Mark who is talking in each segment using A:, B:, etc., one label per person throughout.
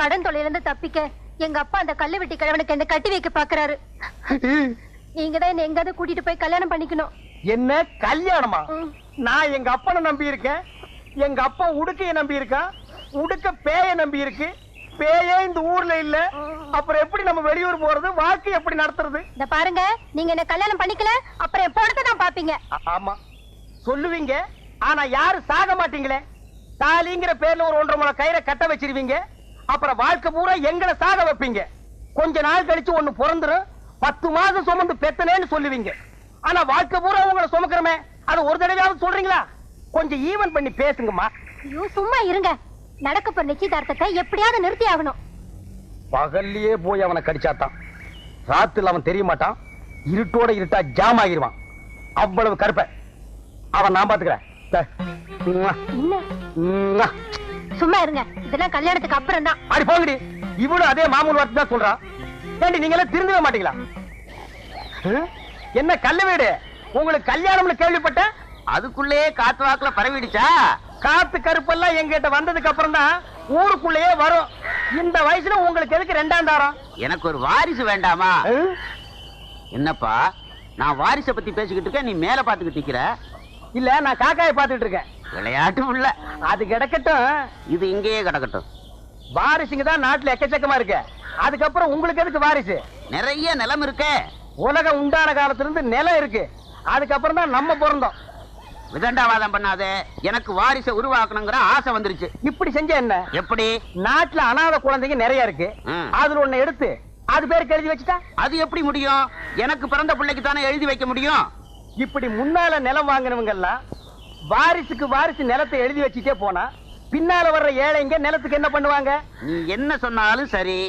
A: கடன் தொலைல இருந்து தப்பிக்க எங்க அப்பா அந்த கல்லு வெட்டி கிழவனுக்கு என்ன கட்டி வைக்க பாக்குறாரு. நீங்க தான் என்ன எங்காவது கூட்டிட்டு போய் கல்யாணம் பண்ணிக்கணும்.
B: என்ன கல்யாணமா? நான் எங்க அப்பனை நம்பி இருக்கேன். எங்க அப்பா உடுக்கைய நம்பி இருக்கான். உடுக்க பேய நம்பி இருக்கு. பேயே இந்த ஊர்ல இல்ல. அப்புறம் எப்படி நம்ம வெளியூர் போறது? வாழ்க்கை எப்படி நடத்துறது?
A: இந்த பாருங்க, நீங்க என்ன கல்யாணம் பண்ணிக்கல அப்புறம் என் பொண்ணத்தை தான் பாப்பீங்க.
B: ஆமா சொல்லுவீங்க, ஆனா யாரும் சாக மாட்டீங்களே. தாலிங்கிற பேர்ல ஒரு 1.5 முழ கயிறை கட்ட வச்சிருவீங்க. அப்புறம் வாழ்க்கை பூரா எங்களை சாக வைப்பீங்க. கொஞ்ச நாள் கழிச்சு ஒண்ணு பிறந்துரும். 10 மாசம் சுமந்து பெத்தனேன்னு சொல்லுவீங்க. ஆனா வாழ்க்கை பூரா உங்களை சுமக்கிறமே, அது ஒரு தடவையாவது சொல்றீங்களா? கொஞ்சம் ஈவன் பண்ணி பேசுங்கம்மா.
A: ஐயோ சும்மா இருங்க. நடக்க போற நிச்சயதார்த்தத்தை எப்படியாவது நிறுத்தி ஆகணும்.
B: பகல்லையே போய் அவனை கடிச்சாத்தான் ராத்துல அவன் தெரிய மாட்டான். இருட்டோட இருட்டா ஜாம் ஆகிருவான். அவ்வளவு கருப்ப அவன் நான் பாத்துக்கிறேன்.
A: சும்மா இருங்க. இதெல்லாம் கல்யாணத்துக்கு அப்புறம் தான்.
B: அடி போங்கடி. இவளும் அதே மாமூல் வார்த்தை தான் சொல்றான். ஏண்டி நீங்க எல்லாம் திருந்தவே மாட்டீங்களா? என்ன கல்ல வீடு? உங்களுக்கு கல்யாணம்னு கேள்விப்பட்டேன்.
C: அதுக்குள்ளேயே காத்து வாக்குல பரவிடுச்சா?
B: காத்து கருப்பெல்லாம் எங்கிட்ட வந்ததுக்கு அப்புறம் தான் ஊருக்குள்ளேயே வரும். இந்த வயசுல உங்களுக்கு எதுக்கு 2ஆம் தாரம்?
C: எனக்கு ஒரு வாரிசு வேண்டாமா? என்னப்பா நான் வாரிசை பத்தி பேசிக்கிட்டு இருக்கேன், நீ மேல பாத்துக்கிட்டு நிக்கிற.
B: இல்ல, நான் காக்காயை பாத்துட்டு இருக்கேன்.
C: விளையாட்டு உள்ள
B: அது கிடக்கட்டும்,
C: இது இங்கேயே கிடக்கட்டும்.
B: வாரிசுங்க தான் நாட்டுல எக்கச்சக்கமா இருக்கு. அதுக்கப்புறம் உங்களுக்கு எதுக்கு வாரிசு?
C: நிறைய நிலம் இருக்கே.
B: உலகம் உண்டான காலத்துல இருந்து நிலம் இருக்கு. அதுக்கப்புறம் தான் நம்ம பிறந்தோம்.
C: விதண்டாவாதம் பண்ணாதே. எனக்கு வாரிசை உருவாக்கணுங்கிற ஆசை வந்துருச்சு.
B: இப்படி செஞ்ச என்ன?
C: எப்படி?
B: நாட்டுல அனாதை குழந்தைங்க நிறைய இருக்கு. அதுல ஒண்ணு எடுத்து அது பேருக்கு எழுதி வச்சுட்டா
C: அது எப்படி முடியும்? எனக்கு பிறந்த பிள்ளைக்கு தானே எழுதி வைக்க முடியும்.
B: இப்படி முன்னால நிலம் வாங்கினவங்க எல்லாம் வாரிசுக்கு வாரிசு நிலத்தை எழுதி வச்சுட்டே போனா பின்னால வர்ற ஏழைங்க நிலத்துக்கு என்ன பண்ணுவாங்க?
C: நீ என்ன சொன்னாலும் சரி,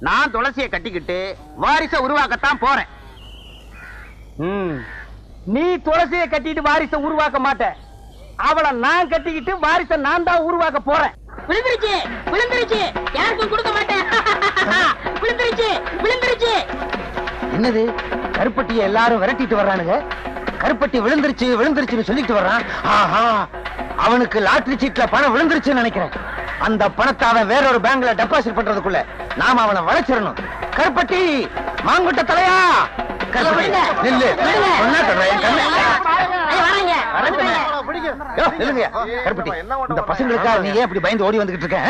C: நான் துளசியை கட்டிக்கிட்டு வாரிசை உருவாக்கத்தான் போறேன்.
B: நீ துளசியை கட்டிட்டு வாரிசை உருவாக்க மாட்டேன். அவளை நான் கட்டிக்கிட்டு வாரிசை நான் தான் உருவாக்க போறேன்.
A: விழுந்துருச்சு விழுந்துருச்சு, யாருக்கும் கொடுக்க மாட்டேன். விழுந்துருச்சு விழுந்துருச்சு.
D: என்னது கருப்பட்டியை எல்லாரும் விரட்டிட்டு வர்றானுங்க. கருப்பட்டி விழுந்துருச்சு விழுந்துருச்சுன்னு சொல்லிட்டு வர்றான். ஆஹா, அவனுக்கு லாட்டரி சீட்ல பணம் விழுந்துருச்சுன்னு நினைக்கிறேன். அந்த பணத்தை அவன் வேற ஒரு பேங்க்ல டெபாசிட் பண்றதுக்குள்ள நாம அவனை வளைச்சிடணும். கருப்பட்டி, மாங்குட்ட தலையா, நில்லு. கருப்பட்டி, இந்த பசங்களுக்காக நீ ஏன் இப்படி பயந்து ஓடி வந்துகிட்டு இருக்க?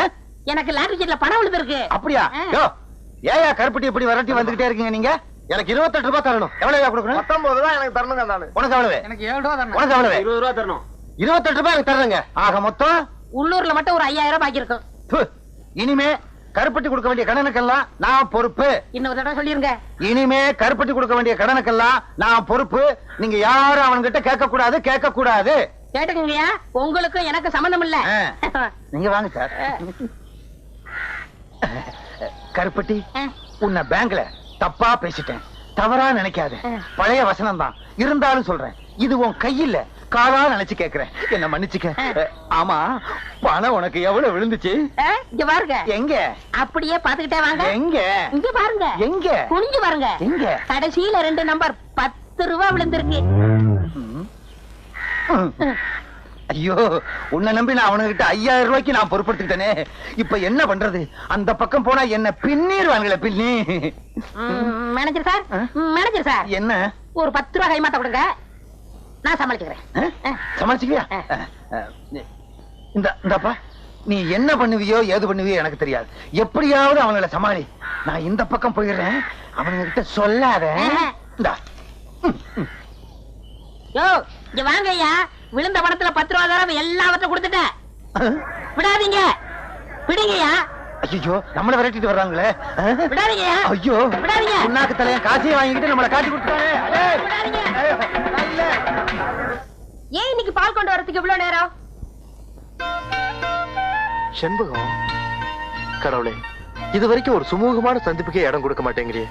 A: எனக்கு லாட்டரி சீட்ல பணம் விழுந்திருக்கு.
D: அப்படியா? ஏயா கருப்பட்டி இப்படி விரட்டி வந்துகிட்டே இருக்கீங்க நீங்க? எனக்கு 28 ரூபாய் தரணும். எவ்வளவு கொடுக்கணும்?
B: 19 தான் எனக்கு தரணுங்க.
D: உனக்கு எவ்வளவு?
B: எனக்கு 7 ரூபாய் தரணும்.
D: உனக்கு எவ்வளவு?
B: 20 ரூபாய் தரணும்.
D: 28 ரூபாய் எனக்கு தரணுங்க. ஆக மொத்தம்
A: உள்ளூர்ல மட்டும் ஒரு 5000 பாக்கி இருக்கும்.
D: இனிமே கருப்பட்டி கொடுக்க வேண்டிய கடனுக்கெல்லாம் நான் பொறுப்பு.
A: இன்னொரு தடவை சொல்லிருங்க.
D: இனிமே கருப்பட்டி கொடுக்க வேண்டிய கடனுக்கெல்லாம் நான் பொறுப்பு. நீங்க யாரும் அவன்கிட்ட கேட்க கூடாது, கேட்க கூடாது.
A: கேட்டுக்கங்கயா, உங்களுக்கு எனக்கு சம்பந்தம் இல்ல.
D: நீங்க வாங்க சார். கருப்பட்டி, உன்னை பேங்க்ல தப்பா பேசிட்டேன், தவறா நினைக்காத. பழைய வசனம் தான் இருந்தாலும் சொல்றேன். இது உன் கையில காலா நினைச்சு கேக்குறேன். என்ன மன்னிச்சுக்க. ஆமா, பணம் உனக்கு எவ்வளவு விழுந்துச்சு?
A: இங்க பாருங்க.
D: எங்க?
A: அப்படியே பாத்துக்கிட்டே வாங்க.
D: எங்க?
A: இங்க பாருங்க.
D: எங்க?
A: குனிஞ்சு பாருங்க.
D: எங்க?
A: கடைசியில 2 நம்பர் 10 ரூபாய் விழுந்திருக்கு.
D: ஐயோ, உன்னை நம்பி நான் அவனுகிட்ட 5000 ரூபாய்க்கு நான் பொறுப்படுத்திட்டேனே. இப்ப என்ன பண்றது? அந்த பக்கம் போனா என்ன பின்னிடுவாங்களே, பின்னி.
A: மேனேஜர் சார், மேனேஜர் சார்,
D: என்ன?
A: ஒரு 10 ரூபாய் கைமாத்த கொடுங்க, நான் சமாளிச்சுக்கிறேன்.
D: சமாளிச்சுக்கியா? இந்தப்பா, நீ என்ன பண்ணுவியோ ஏது பண்ணுவியோ எனக்கு தெரியாது. எப்படியாவது அவங்களை சமாளி. நான் இந்த பக்கம் போயிடுறேன். அவனுங்கிட்ட சொல்லாத.
A: இங்க வாங்க ஐயா. விழுந்த பணத்துல 10 ரூபாய் தர எல்லாவற்றையும் கொடுத்துட்டேன். விடாதீங்க, விடுங்கய்யா.
D: ஐயோ, நம்மள விரட்டிட்டு வர்றாங்களே.
A: விடாதீங்க.
D: ஐயோ,
A: விடாதீங்க.
D: உன்னாக்கு தலைய காசையை வாங்கிட்டு நம்மள காட்டி கொடுத்தானே.
A: ஏன் இன்னைக்கு பால் கொண்டு வரதுக்கு இவ்வளவு நேரம்?
E: செண்பகம், கடவுளே, இது வரைக்கும் ஒரு சுமூகமான சந்திப்புக்கே இடம் கொடுக்க மாட்டேங்கிறியே.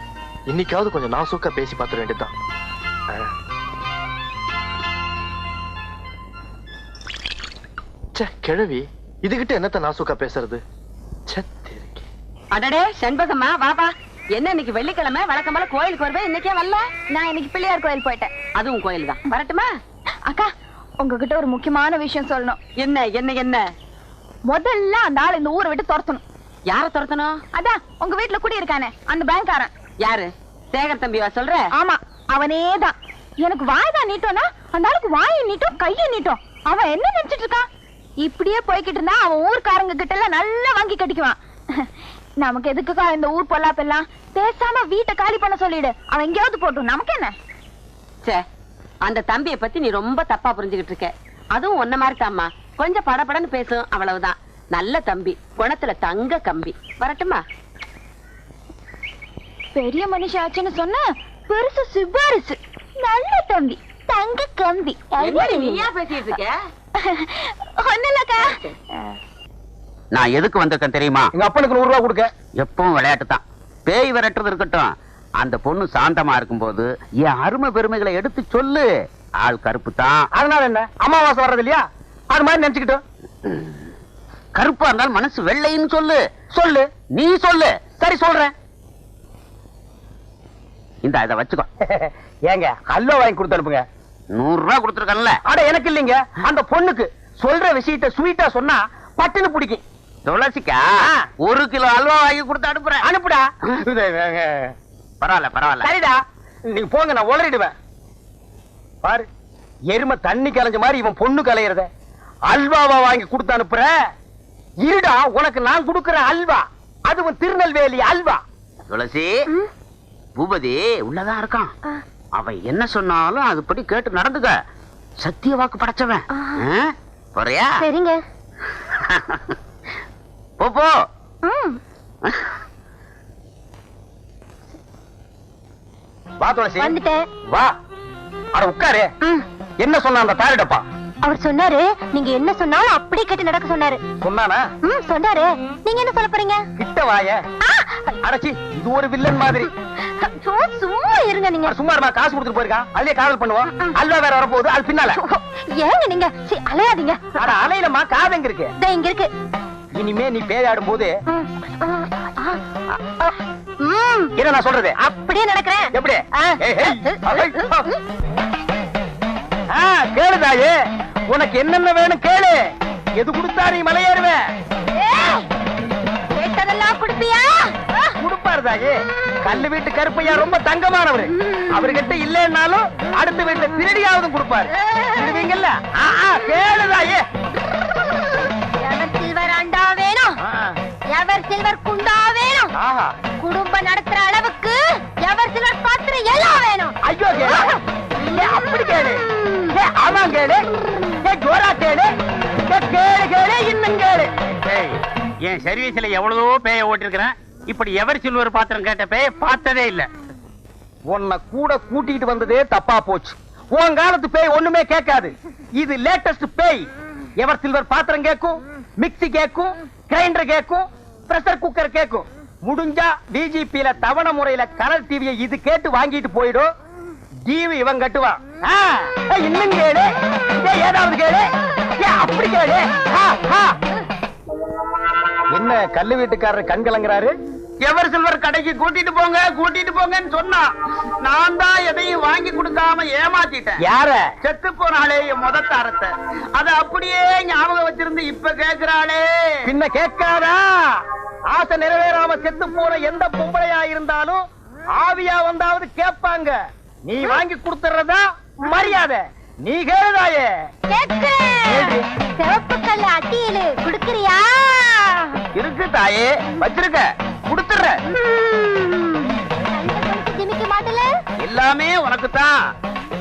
E: இன்னைக்காவது கொஞ்சம் நாசூக்கா பேசி பார்த்துட வேண்டியதுதான். கிழவி, இதுகிட்ட என்னத்த நாசூக்கா பேசுறது?
A: அடடே செண்பகம்மா, வாப்பா. என்ன இன்னைக்கு வெள்ளிக்கிழமை, வழக்கம் போல கோயிலுக்கு வருவேன், இன்னைக்கே வரல? நான் இன்னைக்கு பிள்ளையார் கோயில் போயிட்டேன். அதுவும் கோயில் தான். வரட்டுமா? அக்கா, உங்ககிட்ட ஒரு முக்கியமான விஷயம் சொல்லணும். என்ன என்ன என்ன? முதல்ல அந்த ஆள் இந்த ஊரை விட்டு துரத்தணும். யார துரத்தணும்?
F: அதான் உங்க வீட்டுல குடி இருக்கானே அந்த பேங்க்காரன்.
A: யாரு? சேகர் தம்பிவா சொல்ற?
F: ஆமா, அவனேதான். எனக்கு வாய்தான் நீட்டோனா அந்த ஆளுக்கு வாயை நீட்டும் கையை நீட்டும். அவன் என்ன நினைச்சிட்டு இருக்கான்? இப்படியே போய்கிட்டு இருந்தா அவன் ஊர்க்காரங்க கிட்ட எல்லாம் நல்லா வாங்கி கட்டிக்குவான். நமக்கு எதுக்குக்கா இந்த ஊர் பொல்லாப்பெல்லாம்? பேசாம வீட்டை காலி பண்ண சொல்லிடு. அவன் எங்கேயாவது போட்டும், நமக்கு என்ன?
A: சே, அந்த தம்பியை பத்தி நீ ரொம்ப தப்பா புரிஞ்சுகிட்டு இருக்க. அதுவும் ஒன்ன மாதிரி தாம்மா, கொஞ்சம் படபடன்னு பேசும், அவ்வளவுதான். நல்ல தம்பி, குணத்துல தங்க கம்பி. வரட்டுமா?
F: பெரிய மனுஷாச்சுன்னு சொன்ன பெருசு சிபாரிசு. நல்ல தம்பி, தங்க கம்பி.
A: என்னடி நீயா பேசிட்டு இருக்க?
F: ஒண்ணுலக்கா.
C: நான் எதுக்கு வந்திருக்கேன் தெரியுமா?
B: எங்க அப்பனுக்கு 100 ரூபாய் கொடுக்க.
C: எப்பவும் விளையாட்டு தான். பேய் விரட்டுறது இருக்கட்டும், அந்த பொண்ணு சாந்தமா இருக்கும்போது என் அருமை பெருமைகளை எடுத்து சொல்லு. ஆள் கருப்பு தான்.
B: அதனால என்ன, அமாவாசை வர்றது இல்லையா? அது மாதிரி நினைச்சுக்கிட்டோம்.
C: கருப்பா இருந்தாலும் மனசு வெள்ளைன்னு சொல்லு.
B: சொல்லு.
C: நீ சொல்லு.
B: சரி சொல்றேன்.
C: இந்த இதை வச்சுக்கோ.
B: ஏங்க அல்வா வாங்கி கொடுத்து அனுப்புங்க.
C: 100 ரூபாய் கொடுத்துருக்கல.
B: அட எனக்கு இல்லைங்க, அந்த பொண்ணுக்கு. சொல்ற விஷயத்த ஸ்வீட்டா சொன்னா பட்டுன்னு பிடிக்கும்.
C: துளசிக்கா 1 கிலோ அல்வா வாங்கி கொடுத்து அனுப்புறேன்.
B: அனுப்புடா.
C: பரவாயில்ல பரவாயில்ல.
B: சரிடா, நீங்க போங்க, நான் உளறிடுவேன். பாரு, எருமை தண்ணி கலைஞ்ச மாதிரி இவன் பொண்ணு கலையறத அல்வாவா வாங்கி கொடுத்து அனுப்புற. இருடா, உனக்கு நான் கொடுக்கிற அல்வா, அதுவும் திருநெல்வேலி அல்வா.
C: துளசி, பூபதி உள்ளதான் இருக்கான். அவன் என்ன சொன்னாலும் அதுபடி கேட்டு நடந்துக்க. சத்திய வாக்கு படைச்சவன். போறியா?
F: சரிங்க.
C: போ போ.
B: வா துளசி,
F: வந்துட்டேன்.
B: வா. அட உட்காரு. என்ன சொன்ன அந்த தாரிடப்பா?
F: அவர் சொன்னாரு, நீங்க என்ன சொன்னாலும் அப்படியே கேட்டு நடக்க சொன்னாரு.
B: சொன்னானா?
F: சொன்னாரு. நீங்க என்ன சொல்ல போறீங்க?
B: கிட்ட வாய. அடச்சி, இது ஒரு வில்லன் மாதிரி.
F: சும்மா இருங்க நீங்க.
B: சும்மா இருமா, காசு கொடுத்துட்டு போயிருக்கா. அதுலயே காதல் பண்ணுவோம். அல்வா வேற வரப்போகுது, அது பின்னால.
F: ஏங்க நீங்க அலையாதீங்க.
B: அட அலையிலமா, காது எங்க இருக்கு?
F: இங்க இருக்கு.
B: இனிமே நீ பேயாடும் போது என்ன நான் சொல்றது
F: அப்படியே நடக்கிறேன்.
B: எப்படி? கேளு தாயே, உனக்கு என்னென்ன வேணும் கேளு. எது கொடுத்தா நீ மலையேறுவ?
F: கேட்டதெல்லாம் கொடுப்பியா?
B: கொடுப்பாரு தாயே. கல்லு வீட்டு கருப்பையா ரொம்ப தங்கமானவரு. அவர்கிட்ட இல்லைன்னாலும் அடுத்த வீட்டுல திருடியாவது கொடுப்பாரு. திருவீங்கல்ல? கேளு தாயே.
F: எவர் சில்வர் அண்டா வேணும், எவர் சில்வர் குண்டா வேணும், குடும்பம் நடத்துற அளவுக்கு எவர் சில்வர் பாத்திரம் எல்லாம் வேணும்.
B: ஐயோ கேளு. அப்படி கேளு. ஆமா கேளு. ஜோரா கேளு. கேளு கேளு, இன்னும் கேளு.
C: என் சர்வீஸ்ல எவ்வளவோ பேய ஓட்டிருக்கிறேன். இப்படி எவர் சில்வர் பாத்திரம் கேட்ட பேய பார்த்ததே இல்ல.
B: உன்னை கூட கூட்டிட்டு வந்ததே தப்பா போச்சு. உன் காலத்து பேய் ஒண்ணுமே கேட்காது. இது லேட்டஸ்ட் பேய். எவர் சில்வர் பாத்திரம் கேட்கும், மிக்ஸி கேட்கும், கிரைண்டர் கேட்கும், பிரஷர் குக்கர் கேட்கும். முடிஞ்சா டிஜிபில தவணை முறையில கலர் டிவியை இது கேட்டு வாங்கிட்டு போயிடும். டிவி இவன் கட்டுவான். இன்னும் கேளு. ஏதாவது கேளு. அப்படி கேளு. என்ன கல்லு வீட்டுக்காரர் கண் கலங்குறாரு?
C: எவர் சில்வர் கடைக்கு கூட்டிட்டு போங்க கூட்டிட்டு போங்கன்னு சொன்னா நான் தான் எதையும் வாங்கி கொடுக்காம ஏமாத்திட்டேன்.
B: யார?
C: செத்து போனாலே என் முதத்தாரத்தை அத அப்படியே ஞாபகம் வச்சிருந்து இப்ப கேக்குறாளே.
B: பின்ன கேட்காதா? ஆசை நிறைவேறாம செத்து போன எந்த பொம்பளையா இருந்தாலும் ஆவியா வந்தாவது கேட்பாங்க. நீ வாங்கி கொடுத்துறதா மரியாதை. நீ கேளுதாயே.
F: சிவப்பு கல்லு அட்டியில குடுக்கறியா?
C: இருக்கு தாயே, வச்சிருக்க, குடுத்துற.
F: ஜிமிக்க மாட்டல?
C: எல்லாமே உனக்கு தான்.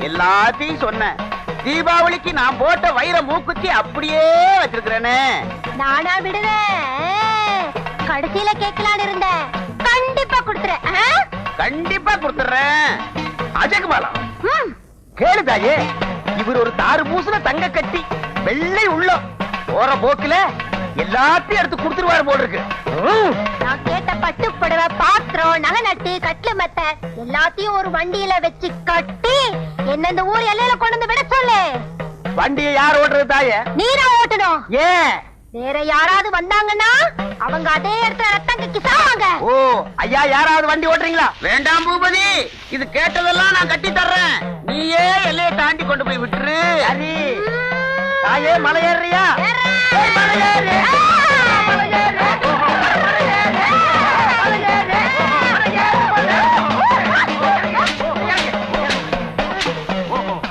C: எல்லாத்தையும் சொன்னேன். தீபாவளிக்கு நான் போட்ட வைர மூக்குத்தி அப்படியே வச்சிருக்கிறேனே.
F: நானா விடுவேன். கடைசியில கேட்கலான்னு இருந்தேன். கண்டிப்பா கொடுத்துறேன்.
C: கண்டிப்பா கொடுத்துறேன். அஜகுமாலா
B: கேளுதாயே. இவர் ஒரு தாறு பூசுன தங்க கட்டி, வெள்ளை உள்ளம். போற போக்குல எல்லாத்தையும் எடுத்து கொடுத்துருவாரு போல இருக்கு.
F: நான் கேட்ட பட்டு புடவை, பாத்திரம், நகை நட்டு, கட்ல மெத்த எல்லாத்தையும் ஒரு வண்டியில வச்சு கட்டி என்ன இந்த ஊர் எல்லையில கொண்டு வந்து விட சொல்லு.
B: வண்டியை யார் ஓட்டுறது தாயே?
F: நீரா ஓட்டணும்.
B: ஏன்?
F: வேற யாராவது வந்தாங்கன்னா அவங்க அதே இடத்துல ரத்தம் கக்கி சாவாங்க.
B: ஓ ஐயா, யாராவது வண்டி ஓட்டுறீங்களா?
C: வேண்டாம் பூபதி, இது கேட்டதெல்லாம் நான் கட்டி தர்றேன். நீயே எல்லையை தாண்டி கொண்டு போய் விட்டுரு.
B: சரி தாயே, மலை ஏறியா? மலை ஏறு.